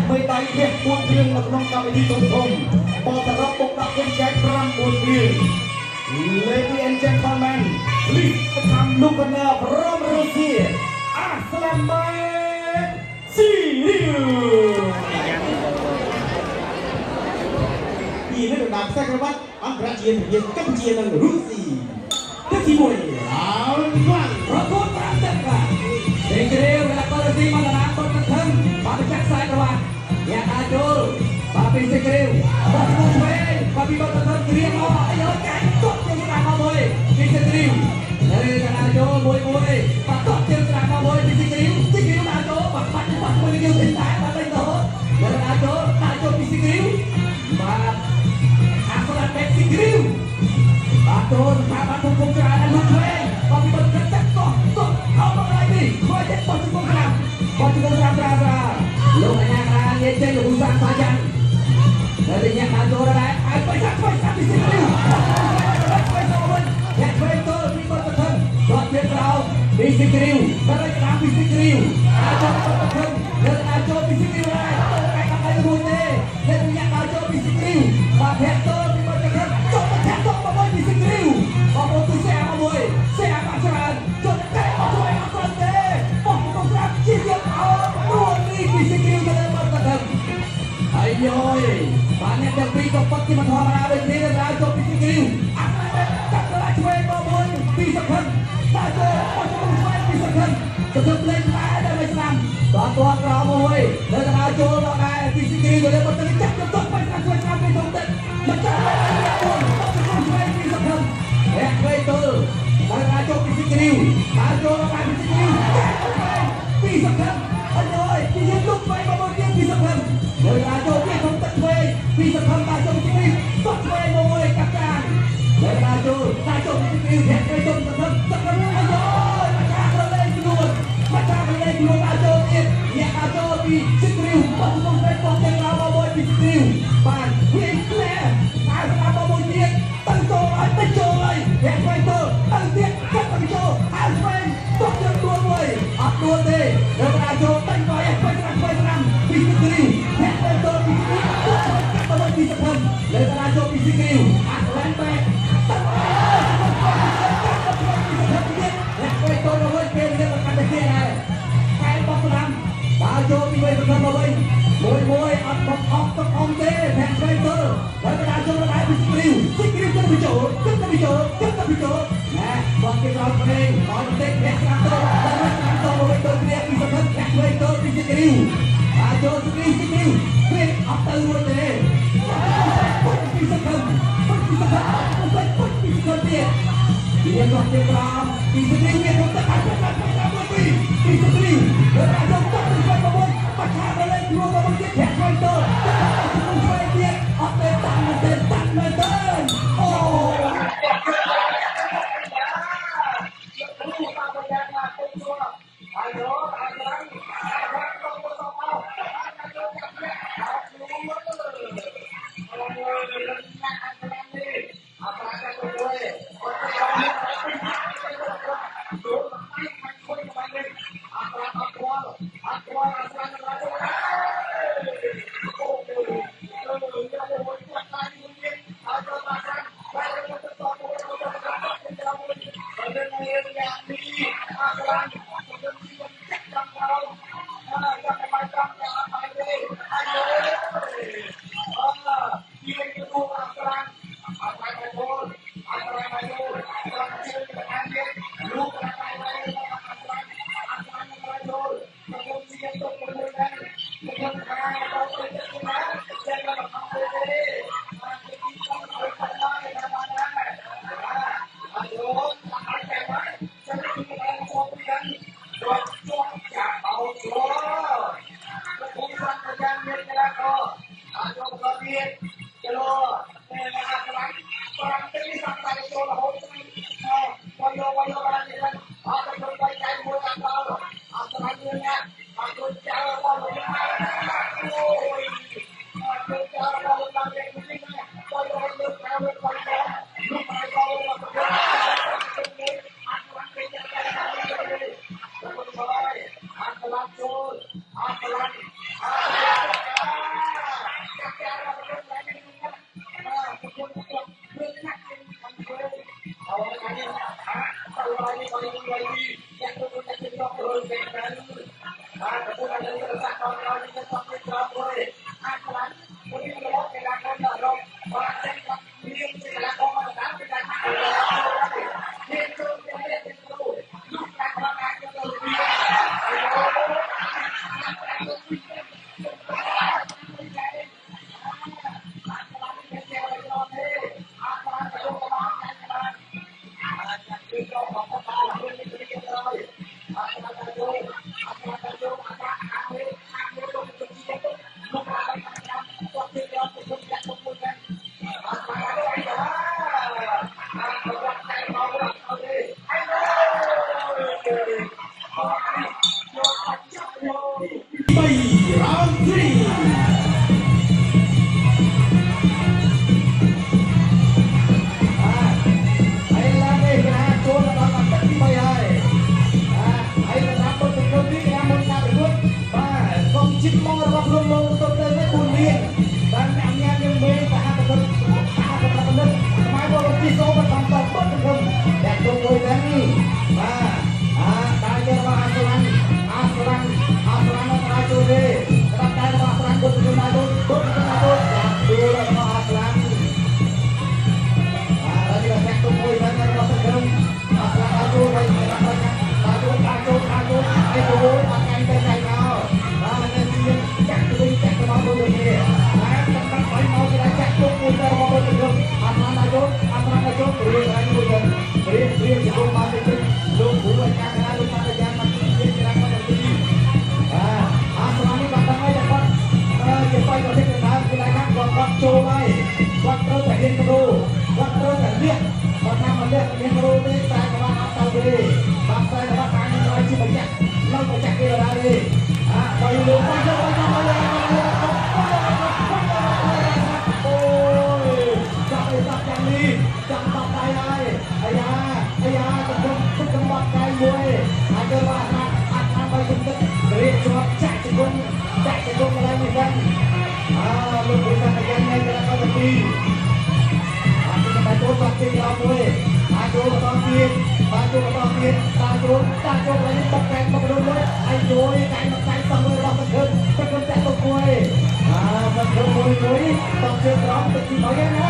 ថ្មីដៃនេះ4គ្រឿងនៅក្នុងកម្មវិធីធំធំបតរពុកដាក់វិញចែក5 4គ្រឿង Lady and gentlemen please welcome Lukana from Russia Aslambaek Siriu ពីនេះដំណាក់ខ្សែក្រវ៉ាត់អន្តរជាតិរវាងកម្ពុជានិងរុស្ស៊ីទឹកទី1ហើយបានប្រកួតប្រាំទឹកបាទសេគ្រីវវេលាបរិស៊ីមកដល់ណាបត់កន្ធឹងបានចាក់ខ្សែក្រវ៉ាត់អ្នកអាចចូលបាទពីសេគ្រីវបោះឈ្មោះឆ្វេងបាទពីបត់កន្ធឹងគ្រៀងអស់អីហើយចាញ់ទាត់ជើងស្រាមកមួយពីសេគ្រីវហើយអ្នកអាចចូលមួយបាទទាត់ជើងស្រាមកមួយពីសេគ្រីវអាចចូលបាទបាត់មួយយើងតែបាទទៅអ្នកអាចចូលពីសេគ្រីវបាទអាសនៈពេកសេគ្រីវបាទចូលថាបានគុំច្រើនលោកឆ្វេងបាទពីបត់កន្ធឹងទាត់អស់មកហើយនេះមកចេះបត់ជង្គង់ស្រាលោកអាញាការងារចេញលោកឧស្សាហ៍សាយ៉ាងហើយតែអ្នកចូលដែរហើយបិទសាច់ពីសេគ្រីវអ្នកឆ្វេងចូលពីបត់កន្ធឹងគាត់ទៀតក្រោមពីសេគ្រីវគាត់ឲ្យក្តាមពីសេគ្រីវអាចចូលបត់កន្ធឹងលើអាចចូលពីសេគ្រីវដែរតែអត់ឲ្យរួចទេអ្នកចូលពីសេគ្រីវបាទភ័ក្រចូលពីបត់កន្ធឹងចូលមកចាក់ចូលមកពីសេគ្រីវបងប្អូនទូសេអាមួយសេអាបាក់ច្រើនចូលតែអត់ជួយអត់គាត់ទេបងប្អូនស្រាប់ជាយកអោរួចនេះពីសេគ្រីវទៅបត់កន្ធឹងហើយយយបាទអ្នកទាំងពីរក៏ប៉ុតជាមិនធម្មតាដូចគ្នាដែរចូលពីសេគ្រីវអត់តែកាត់កន្លះឆ្វេងមកមួយពីសង្ឃឹមតែចូលបោះចូលឆ្វេងពីសង្ឃឹមទៅទៅលេងដែរមិនស្ដាំដល់ទាត់ក្រោមមួយនៅកណ្ដាលចូលដល់ដែរពីសេគ្រីវទៅលើបត់ទៅចាក់ទៅទៅបាច់ជួយស្ដាំពីធំទឹកមកចូលទៅបោះចូលឆ្វេងពីសង្ឃឹមអ្នកឆ្វេងទៅដល់កណ្ដាលចូលពីសេគ្រីវដល់ចូលដល់ពីសេគ្រីវពីសង្ឃឹមអត់យយពីយើងលុបឆ្វេងមកមួយទៀតពីសង្ឃឹមនៅកណ្ដាលចូលពីធំទឹកឆ្វេងពីសង្ឃឹមដល់ចូលពីសេគ្រីវទាត់ឆ្វេងមកមួយកាត់ចាននៅកណ្ដាលចូលពីសេគ្រីវអ្នកឆ្វេងចូលសង្ឃឹមអត់យយមកចាក់លេងខ្លួនដល់ចូលទៀតអ្នកដល់ចូលពីសេគ្រីវបោះមកទៅបោះទៅក្រៅមកមួយពីសេគ្រីវបានវិញផ្លែហើយស្ដាប់មកមួយទៀតទៅចូលឲ្យទៅចូលហើយអ្នកឆ្វេងទៅទៀតកាត់ទៅចូលហើយឆ្វេងទាត់ទៅខ្លួនមួយអត់ដួលទេនៅកណ្ដាលចូលតែក៏ឲ្យទៅស្ដាំពីសេគ្រីវអ្នកទៅចូលពីសេគ្រីវទៅមកពីសង្ឃឹមនៅកណ្ដាលចូលពីសេគ្រីវអត់ឡើងបែកដល់ចូលពីវិញទៅមកវិញមួយអត់មកអស់ទឹកអងទេផែនឆ្វេងទៅហើយកណ្ដាលចូលដល់ពីសេគ្រីវទៅពីចូលណែបងគេដល់ភ្លេងដល់បន្តិចអ្នកស្ដាប់ទៅដល់ស្ដាប់ទៅវិញទៅគ្នាពីសង្ឃឹមផែនឆ្វេងទៅពីសេគ្រីវហើយចូលសេគ្រីវពេលអត់ទៅរួចទេពីសង្ឃឹមពីសង្ឃឹមពីសង្ឃឹមទៀតវាគាត់ទៅក្រោមពីសេគ្រីវវាទៅតែពីសេគ្រីវហើយចូលទៅវិញមកវិញបាត់ខាងលេងខ្លួនមកទៀតផែនឆ្វេងទៅឆ្វេងទៀតអត់ទេតាំងមែនទេអូ សូមបន្តបន្តខ្ញុំតែទុំមួយដែរនេះបាទតែគេរបស់អាសរ៉ាន់ដល់ចូលទេតែតែរបស់អាសរ៉ាន់គាត់ទៅណាទៅដាក់ដួលរបស់អាសរ៉ាន់ហើយតែទុំមួយដែររបស់ខ្ញុំអាសរ៉ាន់ដល់ចូលហើយដាក់ចូលឲ្យចូលអត់កាយទៅមកបាទនេះជាចាក់ទៅចាក់ទៅមកដូចនេះហើយតែបាត់ឲ្យមកគេចាក់ទុំមួយដែររបស់ខ្ញុំអាសរ៉ាន់ដល់ចូលរៀងឲ្យមួយទៅរៀងជាគុំមកទៅលោកគ្រូអាចារ្យណាលោកតាយ៉ាងមកទីច្រាំងមកទីអាសរ៉ាន់នេះបាត់ហើយតែគាត់ជាបាយក៏ទេដើរគឺឡាយណាគាត់ចូលហើយគាត់ត្រូវតែរៀនគ្រូគាត់ត្រូវតែលៀកគាត់ថាមកលៀករៀនគ្រូទេតែគាត់អត់ទៅទេបាទតែគាត់បានឲ្យជាបញ្ជាក់ឡើងបញ្ជាក់គេដល់ទេបើលោកគាត់យកទៅអូយចាប់យ៉ាងនេះចាំបាត់ដៃហើយអាយ៉ាកំបាត់ដៃមួយអាចទៅបានអាចតាមឲ្យគុំទឹករៀបជាប់ចាក់ជង្គង់កន្លែងនេះវិញលោកគ្រូថាយ៉ាងនេះក៏ដល់ទីតែចូលបាត់ទីដល់មួយអាចចូលបន្តទៀតបានចូលបន្តទៀតបានចូលហើយបាត់កែបដូរមួយហើយជួយកាយមកកាយសំមួយរបស់សង្ឃឹមតែទៅមួយសង្ឃឹមមួយតោះជើងក្រោមទៅទី3ណា